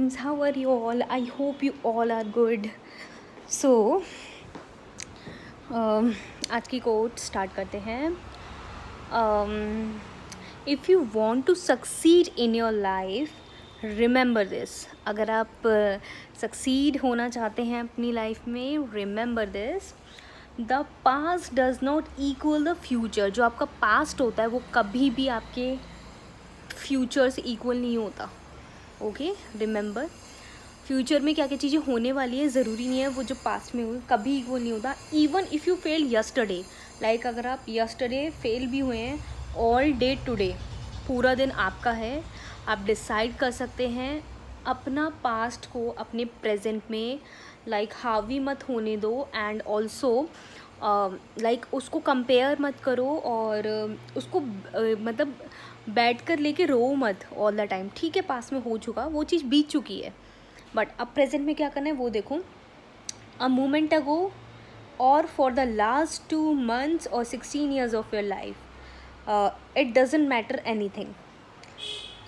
friends, how are you all? I hope you all are good. So, आज की coat start करते हैं. If you want to succeed in your life, remember this. अगर आप succeed होना चाहते हैं अपनी लाइफ में, remember this. The past does not equal the future. जो आपका पास्ट होता है वो कभी भी आपके फ्यूचर से इक्वल नहीं होता. Okay, remember. फ्यूचर में क्या क्या चीज़ें होने वाली है ज़रूरी नहीं है वो जो पास्ट में हुई कभी इक्वल नहीं होता. Even if you fail yesterday, like अगर आप यस्टरडे फेल भी हुए हैं, ऑल डे टुडे, पूरा दिन आपका है. आप डिसाइड कर सकते हैं अपना पास्ट को अपने प्रेजेंट में लाइक हावी मत होने दो. एंड ऑल्सो लाइक उसको कंपेयर मत करो और उसको मतलब बैठ कर लेके रो मत ऑल द टाइम. ठीक है, पास में हो चुका, वो चीज़ बीत चुकी है, बट अब प्रेजेंट में क्या करना है वो देखो. अ मोमेंट अगो और फॉर द लास्ट 2 months और 16 years of your life, it doesn't matter anything.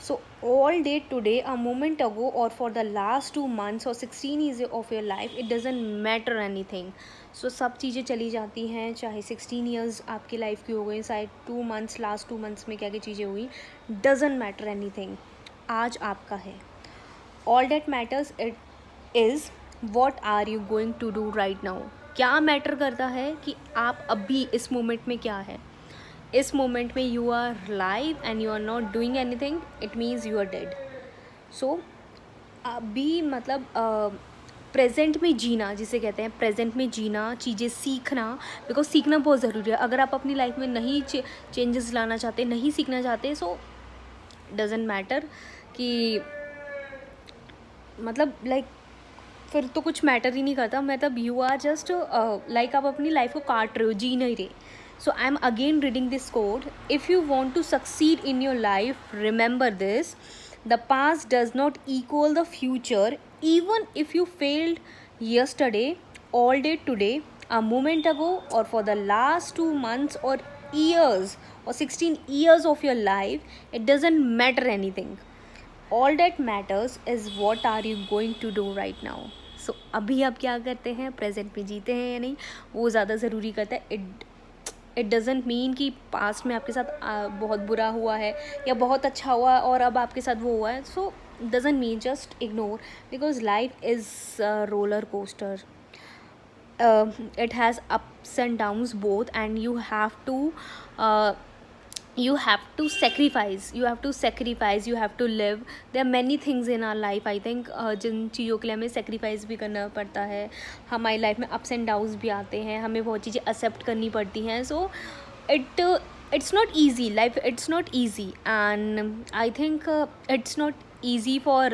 So all day today, a moment ago or for the last 2 months or 16 years of your life, it doesn't matter anything. So सब चीज़ें चली जाती हैं, चाहे 16 years आपकी life की हो गई, चाहे 2 months, लास्ट 2 months में क्या क्या चीज़ें हुई, doesn't matter anything. आज आपका है. All that matters it is what are you going to do right now. क्या मैटर करता है कि आप अभी इस मोमेंट में क्या है. इस मोमेंट में you are live and you are not doing anything, it means you are dead. So अभी मतलब प्रेजेंट में जीना, जिसे कहते हैं प्रेजेंट में जीना, चीज़ें सीखना, बिकॉज सीखना बहुत ज़रूरी है. अगर आप अपनी लाइफ में नहीं चेंजेस लाना चाहते, नहीं सीखना चाहते, सो डजेंट मैटर कि मतलब लाइक फिर तो कुछ मैटर ही नहीं करता. मतलब यू आर जस्ट लाइक आप अपनी लाइफ को काट रहे हो, जी नहीं रहे. So I am again reading this code. If you want to succeed in your life, remember this. The past does not equal the future. Even if you failed yesterday, all day today, a moment ago और for the last 2 months और years or 16 years of your life, it doesn't matter anything. All that matters is what are you going to do right now. So अभी आप क्या करते हैं, present में जीते हैं या नहीं, वो ज़्यादा ज़रूरी करता है. इट डजेंट मीन कि पास्ट में आपके साथ बहुत बुरा हुआ है या बहुत अच्छा हुआ और अब आपके साथ वो हुआ है. So doesn't mean, just ignore, because life is roller coaster. It has ups and downs both, and you have to sacrifice, you have to live. There are many things in our life, I think, जिन चीज़ों के लिए हमें sacrifice भी करना पड़ता है. हमारी life में अप्स एंड डाउन्स भी आते हैं, हमें बहुत चीज़ें एक्सेप्ट करनी पड़ती हैं. सो it's not easy, life it's not easy, and I think it's not easy for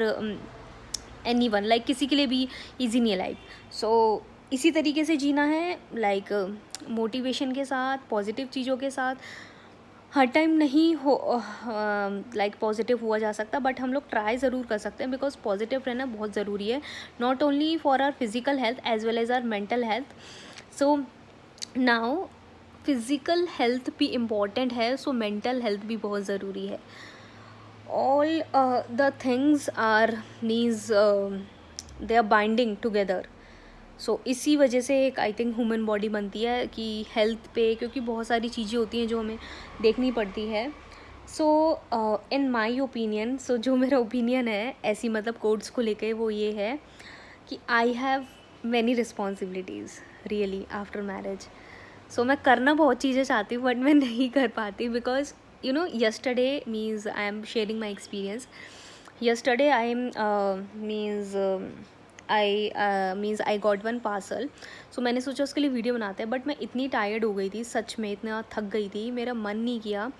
anyone, like किसी के लिए भी easy नहीं है लाइफ. सो इसी तरीके से जीना है, लाइक मोटिवेशन के साथ, पॉजिटिव चीज़ों के साथ. हर टाइम नहीं हो लाइक पॉजिटिव हुआ जा सकता, बट हम लोग ट्राई ज़रूर कर सकते हैं, बिकॉज पॉजिटिव रहना बहुत ज़रूरी है, not only for our physical health as well as our mental health. So now physical health भी इम्पॉर्टेंट है, सो मेंटल हेल्थ भी बहुत ज़रूरी है. All the things are means they are binding together. So इसी वजह से एक आई थिंक ह्यूमन बॉडी बनती है कि हेल्थ पे, क्योंकि बहुत सारी चीज़ें होती हैं जो हमें देखनी पड़ती है. सो इन माई ओपिनियन, सो जो मेरा ओपिनियन है ऐसी मतलब कोड्स को लेके, वो ये है कि I have many responsibilities really after marriage. So मैं करना बहुत चीज़ें चाहती हूँ, बट मैं नहीं कर पाती, because you know yesterday means I am sharing my experience. Yesterday I am I got one parcel. सो मैंने सोचा उसके लिए वीडियो बनाते हैं, बट मैं इतनी टायर्ड हो गई थी, सच में इतना थक गई थी, मेरा मन नहीं किया.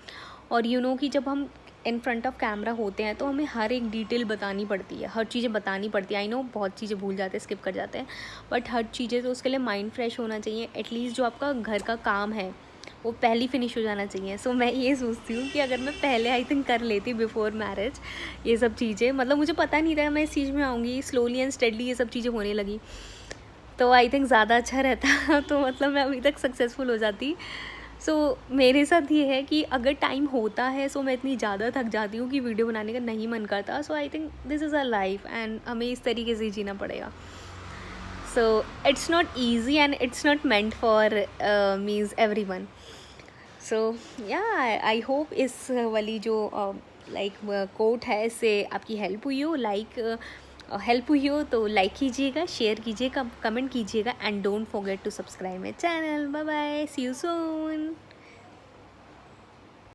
और यू नो कि जब हम इन फ्रंट ऑफ कैमरा होते हैं तो हमें हर एक डिटेल बतानी पड़ती है, हर चीज़ें बतानी पड़ती है. आई नो बहुत चीज़ें भूल जाते हैं, स्किप कर जाते हैं, बट हर चीज़ें तो उसके लिए माइंड फ्रेश होना चाहिए. एटलीस्ट जो आपका घर का काम है वो पहले फिनिश हो जाना चाहिए. सो मैं ये सोचती हूँ कि अगर मैं पहले आई थिंक कर लेती बिफोर मैरिज ये सब चीज़ें, मतलब मुझे पता नहीं था मैं इस चीज़ में आऊँगी, स्लोली एंड स्टेडली ये सब चीज़ें होने लगी, तो आई थिंक ज़्यादा अच्छा रहता. तो मतलब मैं अभी तक सक्सेसफुल हो जाती. सो मेरे साथ ये है कि अगर टाइम होता है सो मैं इतनी ज़्यादा थक जाती हूँ कि वीडियो बनाने का नहीं मन करता. So I think this is a life and हमें इस तरीके से जीना पड़ेगा. So it's not easy and it's not meant for means everyone. So या आई होप इस वाली जो लाइक कोट है इससे आपकी हेल्प हुई हो. हेल्प हुई हो तो लाइक कीजिएगा, शेयर कीजिएगा, कमेंट कीजिएगा and don't forget to subscribe my channel. Bye bye, see you soon.